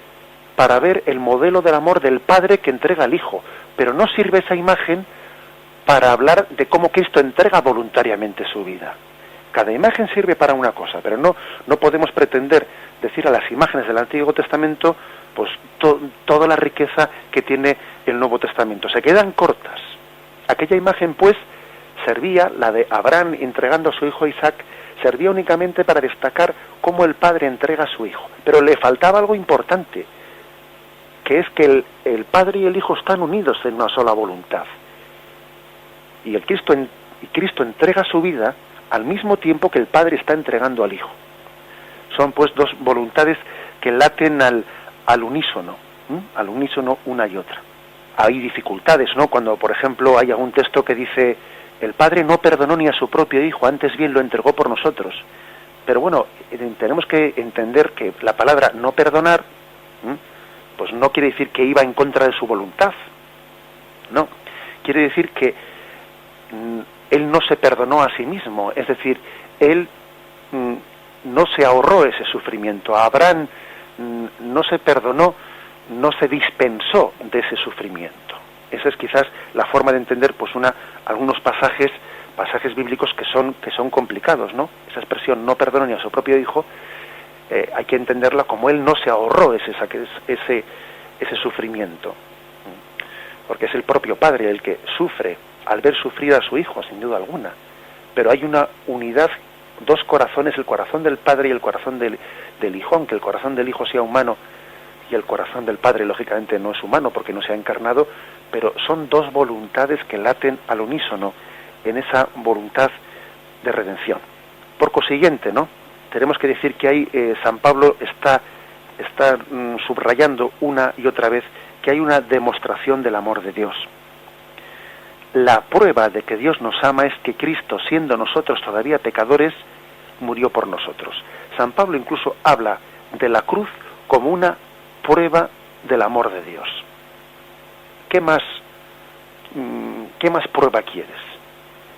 [SPEAKER 1] para ver el modelo del amor del Padre que entrega al Hijo, pero no sirve esa imagen para hablar de cómo Cristo entrega voluntariamente su vida. Cada imagen sirve para una cosa, pero no podemos pretender decir a las imágenes del Antiguo Testamento pues toda la riqueza que tiene el Nuevo Testamento. Se quedan cortas. Aquella imagen pues servía, la de Abraham entregando a su hijo Isaac, servía únicamente para destacar cómo el Padre entrega a su Hijo. Pero le faltaba algo importante, que es que el Padre y el Hijo están unidos en una sola voluntad. Y Cristo entrega su vida al mismo tiempo que el Padre está entregando al Hijo. Son pues dos voluntades que laten al unísono, al unísono una y otra. Hay dificultades, ¿no? Cuando, por ejemplo, hay algún texto que dice, el Padre no perdonó ni a su propio Hijo, antes bien lo entregó por nosotros. Pero bueno, tenemos que entender que la palabra no perdonar, pues no quiere decir que iba en contra de su voluntad. No, quiere decir que él no se perdonó a sí mismo, es decir, él no se ahorró ese sufrimiento. A Abraham no se perdonó, no se dispensó de ese sufrimiento. Esa es quizás la forma de entender pues algunos pasajes bíblicos que son complicados, ¿no? Esa expresión no perdonó ni a su propio Hijo, hay que entenderla como él no se ahorró ese sufrimiento, porque es el propio Padre el que sufre al ver sufrir a su Hijo, sin duda alguna. Pero hay una unidad, dos corazones, el corazón del Padre y el corazón del Hijo, aunque el corazón del Hijo sea humano y el corazón del Padre lógicamente no es humano porque no se ha encarnado, pero son dos voluntades que laten al unísono en esa voluntad de redención. Por consiguiente, ¿no? Tenemos que decir que hay San Pablo está subrayando una y otra vez que hay una demostración del amor de Dios. La prueba de que Dios nos ama es que Cristo, siendo nosotros todavía pecadores, murió por nosotros. San Pablo incluso habla de la cruz como una prueba del amor de Dios. ¿Qué más prueba quieres?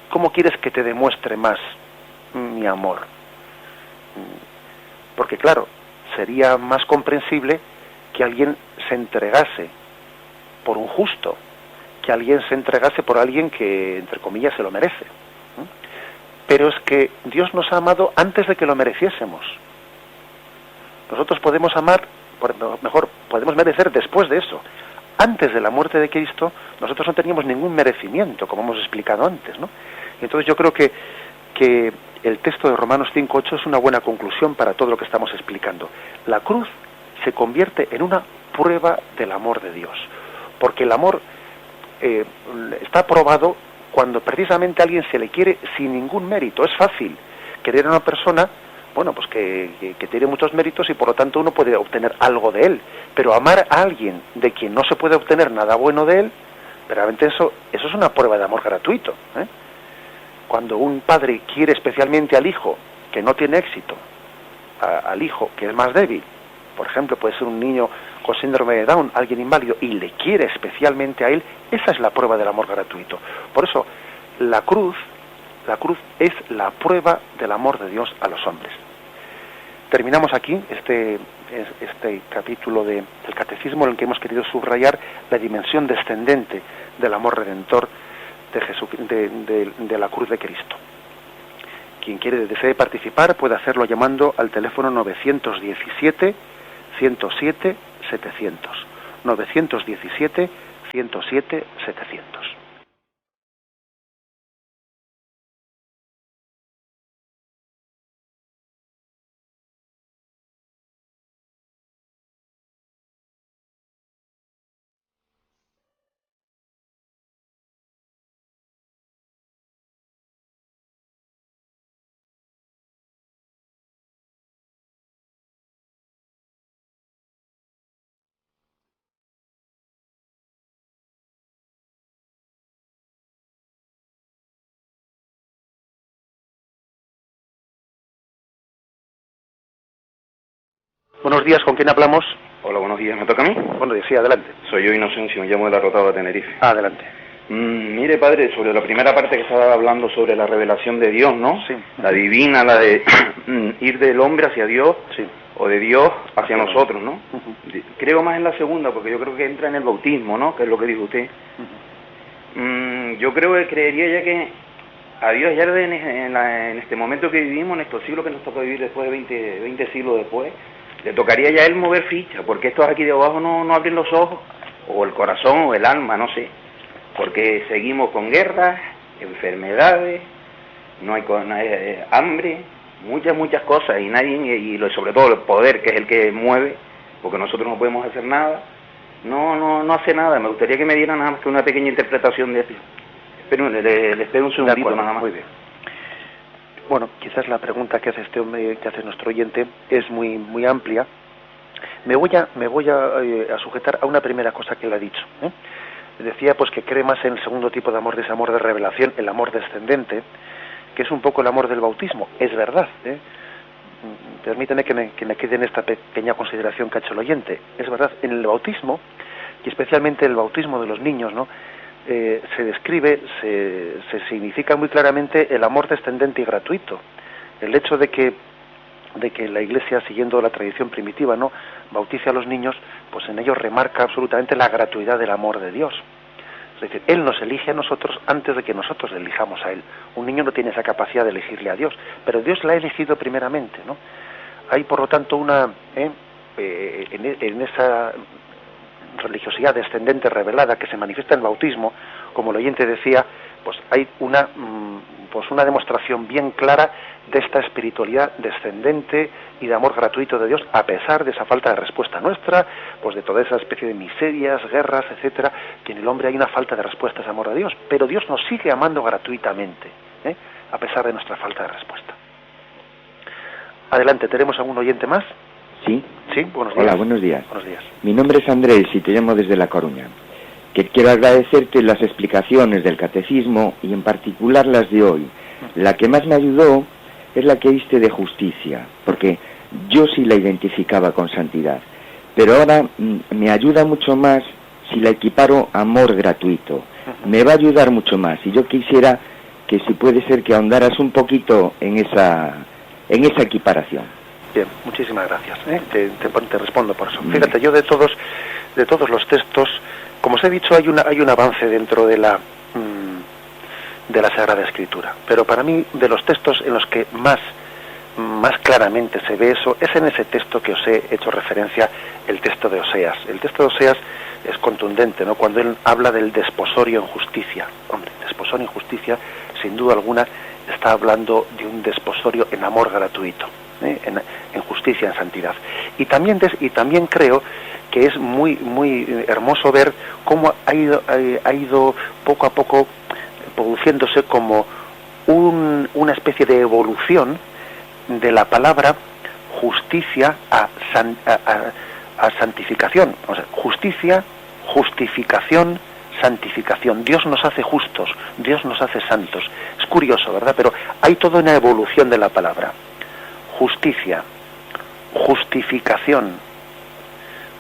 [SPEAKER 1] ¿Cómo quieres que te demuestre más mi amor? Porque claro, sería más comprensible que alguien se entregase por un justo, que alguien se entregase por alguien que, entre comillas, se lo merece. Pero es que Dios nos ha amado antes de que lo mereciésemos. Nosotros podemos amar, mejor, podemos merecer después de eso. Antes de la muerte de Cristo, nosotros no teníamos ningún merecimiento, como hemos explicado antes, ¿no? Y entonces yo creo que el texto de Romanos 5:8 es una buena conclusión para todo lo que estamos explicando. La cruz se convierte en una prueba del amor de Dios, porque el amor está probado cuando precisamente a alguien se le quiere sin ningún mérito. Es fácil querer a una persona, bueno, pues que tiene muchos méritos y por lo tanto uno puede obtener algo de él, pero amar a alguien de quien no se puede obtener nada bueno de él, realmente eso es una prueba de amor gratuito, ¿eh? Cuando un padre quiere especialmente al hijo que no tiene éxito, al hijo que es más débil, por ejemplo, puede ser un niño con síndrome de Down, alguien inválido, y le quiere especialmente a él, esa es la prueba del amor gratuito. Por eso, la cruz es la prueba del amor de Dios a los hombres. Terminamos aquí este capítulo del Catecismo en el que hemos querido subrayar la dimensión descendente del amor redentor de Jesús, de la cruz de Cristo. Quien desee participar puede hacerlo llamando al teléfono 917 107 700. 917 107 700. Buenos días, ¿con quién hablamos?
[SPEAKER 2] Hola, buenos días, ¿me toca a mí?
[SPEAKER 1] Buenos días, sí, adelante.
[SPEAKER 2] Soy yo, Inocencio, me llamo de la Rotada de Tenerife.
[SPEAKER 1] Adelante.
[SPEAKER 2] Mire, padre, sobre la primera parte que estaba hablando sobre la revelación de Dios, ¿no?
[SPEAKER 1] Sí.
[SPEAKER 2] La divina, la de ir del hombre hacia Dios,
[SPEAKER 1] sí,
[SPEAKER 2] o de Dios hacia nosotros, ¿no? Creo más en la segunda, porque yo creo que entra en el bautismo, ¿no? Que es lo que dijo usted. Yo creería ya que a Dios ya en este momento que vivimos, en estos siglos que nos toca vivir después de 20 siglos después, le tocaría ya a él mover ficha, porque estos aquí de abajo no abren los ojos, o el corazón, o el alma, no sé, porque seguimos con guerras, enfermedades, no hay hambre, muchas cosas, y sobre todo el poder, que es el que mueve, porque nosotros no podemos hacer nada, no hace nada. Me gustaría que me dieran nada más que una pequeña interpretación de esto. Pero le espero un segundito nada más.
[SPEAKER 1] Muy bien. Bueno, quizás la pregunta que hace este hombre, que hace nuestro oyente, es muy amplia. Me voy a sujetar a una primera cosa que él ha dicho, ¿eh? Decía pues que cree más en el segundo tipo de amor, de ese amor de revelación, el amor descendente, que es un poco el amor del bautismo. Es verdad, ¿eh? Permíteme que me quede en esta pequeña consideración que ha hecho el oyente. Es verdad, en el bautismo, y especialmente el bautismo de los niños, ¿no? Se describe, se significa muy claramente el amor descendente y gratuito. El hecho de que la Iglesia, siguiendo la tradición primitiva, ¿no?, bautice a los niños, pues en ello remarca absolutamente la gratuidad del amor de Dios. Es decir, Él nos elige a nosotros antes de que nosotros le elijamos a Él. Un niño no tiene esa capacidad de elegirle a Dios, pero Dios la ha elegido primeramente, ¿no? Hay, por lo tanto, en esa religiosidad descendente revelada que se manifiesta en el bautismo, como el oyente decía, pues hay una demostración bien clara de esta espiritualidad descendente y de amor gratuito de Dios, a pesar de esa falta de respuesta nuestra, pues de toda esa especie de miserias, guerras, etcétera, que en el hombre hay una falta de respuesta a ese amor de Dios, pero Dios nos sigue amando gratuitamente, a pesar de nuestra falta de respuesta. Adelante, ¿tenemos algún oyente más?
[SPEAKER 3] Sí.
[SPEAKER 1] Sí, buenos días.
[SPEAKER 3] Hola, buenos días.
[SPEAKER 1] Buenos días.
[SPEAKER 3] Mi nombre es Andrés y te llamo desde La Coruña. Que quiero agradecerte las explicaciones del catecismo y en particular las de hoy. La que más me ayudó es la que diste de justicia, porque yo sí la identificaba con santidad. Pero ahora me ayuda mucho más si la equiparo a amor gratuito. Me va a ayudar mucho más. Y yo quisiera que si puede ser que ahondaras un poquito en en esa equiparación.
[SPEAKER 1] Bien, muchísimas gracias. Te respondo por eso. Fíjate, yo de todos los textos, como os he dicho, hay un avance dentro de la Sagrada Escritura, pero para mí, de los textos en los que más claramente se ve eso, es en ese texto que os he hecho referencia, el texto de Oseas. El texto de Oseas es contundente, ¿no? Cuando él habla del desposorio en justicia. Hombre, desposorio en justicia, sin duda alguna, está hablando de un desposorio en amor gratuito, en justicia, en santidad. Y también creo que es muy hermoso ver cómo ha ido poco a poco produciéndose como una especie de evolución de la palabra justicia a santificación. O sea, justicia, justificación, santificación. Dios nos hace justos, Dios nos hace santos. Es curioso, ¿verdad? Pero hay toda una evolución de la palabra. Justicia, justificación.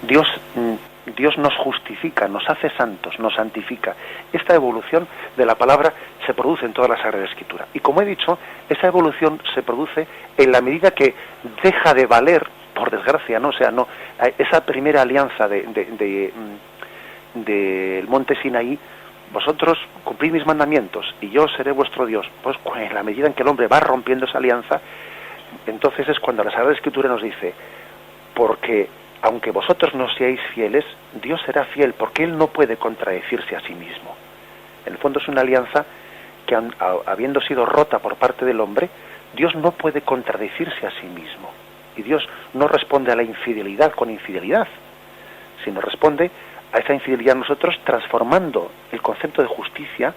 [SPEAKER 1] Dios nos justifica, nos hace santos, nos santifica. Esta evolución de la palabra se produce en toda la Sagrada Escritura. Y como he dicho, esa evolución se produce en la medida que deja de valer, por desgracia, ¿no? O sea, no, esa primera alianza del monte Sinaí, vosotros cumplid mis mandamientos y yo seré vuestro Dios. Pues en la medida en que el hombre va rompiendo esa alianza, entonces es cuando la Sagrada Escritura nos dice, porque aunque vosotros no seáis fieles, Dios será fiel, porque Él no puede contradecirse a sí mismo. En el fondo es una alianza que, habiendo sido rota por parte del hombre, Dios no puede contradecirse a sí mismo. Y Dios no responde a la infidelidad con infidelidad, sino responde a esa infidelidad nosotros transformando el concepto de justicia,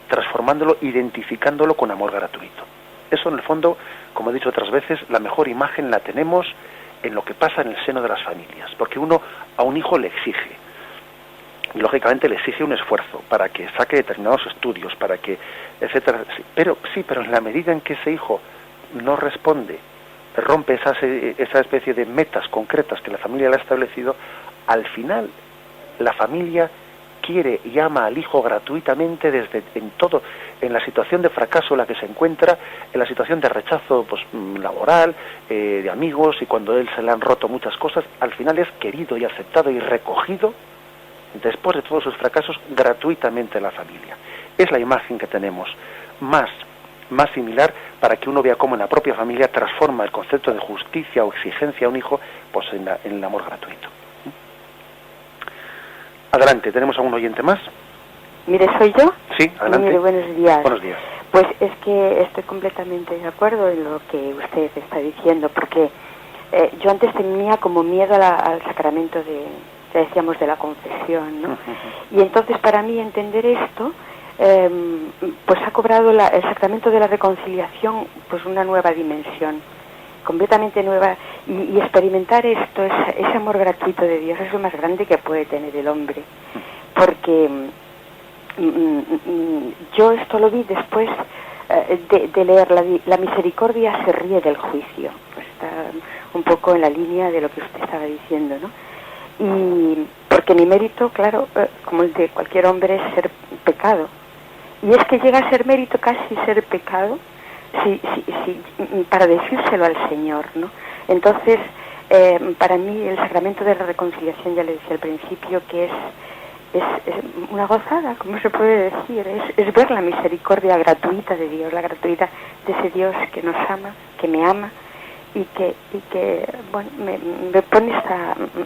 [SPEAKER 1] transformándolo, identificándolo con amor gratuito. Eso en el fondo, como he dicho otras veces, la mejor imagen la tenemos en lo que pasa en el seno de las familias, porque uno a un hijo le exige, y lógicamente le exige un esfuerzo para que saque determinados estudios, para que, etcétera. Pero en la medida en que ese hijo no responde, rompe esa especie de metas concretas que la familia le ha establecido, al final la familia quiere y ama al hijo gratuitamente en la situación de fracaso en la que se encuentra, en la situación de rechazo pues laboral, de amigos, y cuando a él se le han roto muchas cosas, al final es querido y aceptado y recogido después de todos sus fracasos gratuitamente en la familia. Es la imagen que tenemos más similar para que uno vea cómo en la propia familia transforma el concepto de justicia o exigencia a un hijo pues en el amor gratuito. Adelante, ¿tenemos a un oyente más?
[SPEAKER 4] Mire, ¿soy yo?
[SPEAKER 1] Sí, adelante.
[SPEAKER 4] Mire, buenos días.
[SPEAKER 1] Buenos días.
[SPEAKER 4] Pues es que estoy completamente de acuerdo en lo que usted está diciendo, porque yo antes tenía como miedo al sacramento decíamos, de la confesión, ¿no? Y entonces para mí entender esto, pues ha cobrado el sacramento de la reconciliación pues una nueva dimensión, completamente nueva, y experimentar esto, ese amor gratuito de Dios, es lo más grande que puede tener el hombre, porque yo esto lo vi después de leer la misericordia se ríe del juicio. Pues está un poco en la línea de lo que usted estaba diciendo, ¿no? Y porque mi mérito, claro, como el de cualquier hombre, es ser pecado, y es que llega a ser mérito casi ser pecado sí, para decírselo al Señor, ¿no? Entonces, para mí el sacramento de la reconciliación, ya le decía al principio, que es una gozada, como se puede decir, es ver la misericordia gratuita de Dios, la gratuita de ese Dios que nos ama, que me ama, y que bueno,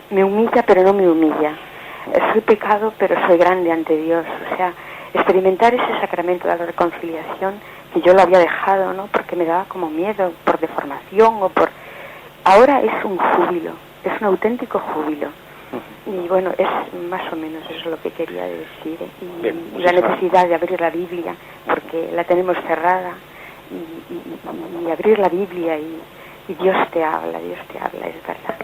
[SPEAKER 4] me humilla, pero no me humilla. Soy pecado, pero soy grande ante Dios. O sea, experimentar ese sacramento de la reconciliación, que yo lo había dejado, ¿no? Porque me daba como miedo, por deformación ahora es un júbilo, es un auténtico júbilo. Y bueno, es más o menos eso lo que quería decir. Y la necesidad de abrir la Biblia, porque la tenemos cerrada, y abrir la Biblia y Dios te habla, es verdad.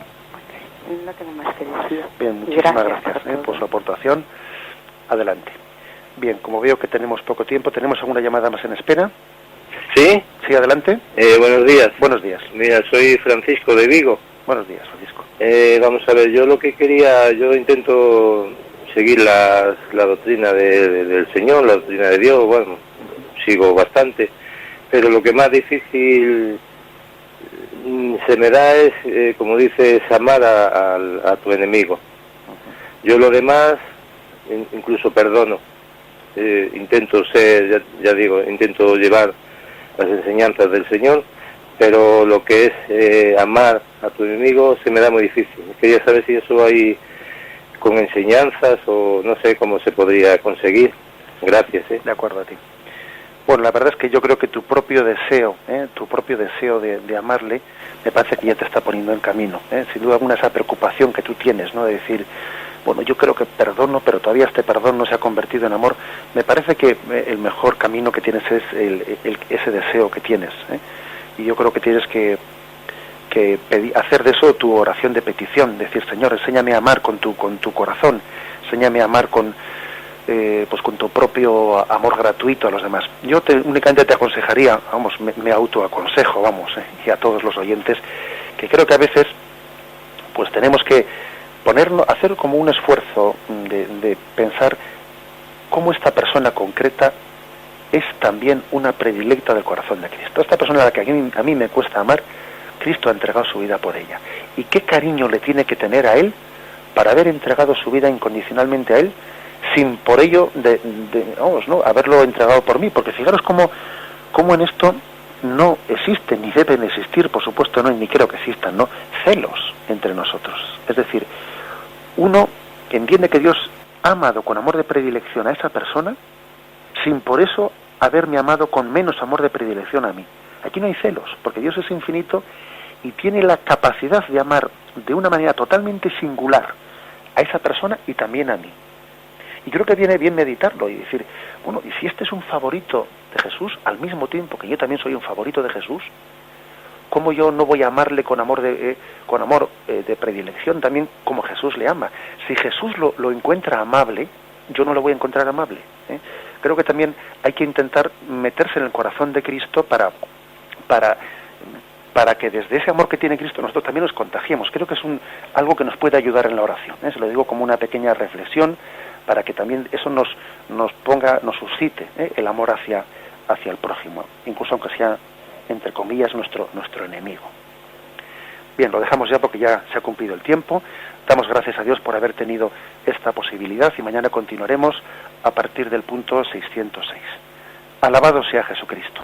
[SPEAKER 4] Bueno, no tengo más que decir.
[SPEAKER 1] Bien, muchísimas gracias por su aportación. Adelante. Bien, como veo que tenemos poco tiempo, ¿tenemos alguna llamada más en espera?
[SPEAKER 5] ¿Sí?
[SPEAKER 1] Sí, adelante.
[SPEAKER 5] Buenos días.
[SPEAKER 1] Buenos días.
[SPEAKER 5] Mira, soy Francisco de Vigo.
[SPEAKER 1] Buenos días, Francisco.
[SPEAKER 5] Vamos a ver, yo intento seguir la doctrina del Señor, la doctrina de Dios, bueno, sigo bastante, pero lo que más difícil se me da es, como dices, amar a tu enemigo. Yo lo demás, incluso perdono. Intento ser, ya digo, intento llevar las enseñanzas del Señor, pero lo que es amar a tu enemigo se me da muy difícil. Quería saber si eso hay con enseñanzas o no sé cómo se podría conseguir. Gracias.
[SPEAKER 1] De acuerdo a ti. Bueno, la verdad es que yo creo que tu propio deseo de amarle, me parece que ya te está poniendo en camino. Sin duda alguna esa preocupación que tú tienes, ¿no? De decir, bueno, yo creo que perdono, pero todavía este perdón no se ha convertido en amor. Me parece que el mejor camino que tienes es ese deseo que tienes. Y yo creo que tienes que hacer de eso tu oración de petición, decir, Señor, enséñame a amar con tu corazón, enséñame a amar con tu propio amor gratuito a los demás. Yo únicamente te aconsejaría, me autoaconsejo, y a todos los oyentes, que creo que a veces pues tenemos que hacer como un esfuerzo de pensar cómo esta persona concreta es también una predilecta del corazón de Cristo. Esta persona a la que a mí me cuesta amar, Cristo ha entregado su vida por ella. ¿Y qué cariño le tiene que tener a Él para haber entregado su vida incondicionalmente a Él, sin por ello haberlo entregado por mí? Porque fijaros cómo en esto no existen ni deben existir, por supuesto no, y ni creo que existan, ¿no?, celos entre nosotros. Es decir, uno entiende que Dios ha amado con amor de predilección a esa persona, sin por eso haberme amado con menos amor de predilección a mí. Aquí no hay celos, porque Dios es infinito y tiene la capacidad de amar de una manera totalmente singular a esa persona y también a mí. Y creo que viene bien meditarlo y decir, bueno, y si este es un favorito de Jesús, al mismo tiempo que yo también soy un favorito de Jesús, ¿cómo yo no voy a amarle con amor de predilección también como Jesús le ama? Si Jesús lo encuentra amable, yo no lo voy a encontrar amable. Creo que también hay que intentar meterse en el corazón de Cristo para que desde ese amor que tiene Cristo nosotros también nos contagiemos. Creo que es algo que nos puede ayudar en la oración. Se lo digo como una pequeña reflexión para que también eso nos suscite el amor hacia el prójimo, incluso aunque sea, entre comillas, nuestro enemigo. Bien, lo dejamos ya porque ya se ha cumplido el tiempo. Damos gracias a Dios por haber tenido esta posibilidad y mañana continuaremos a partir del punto 606. Alabado sea Jesucristo.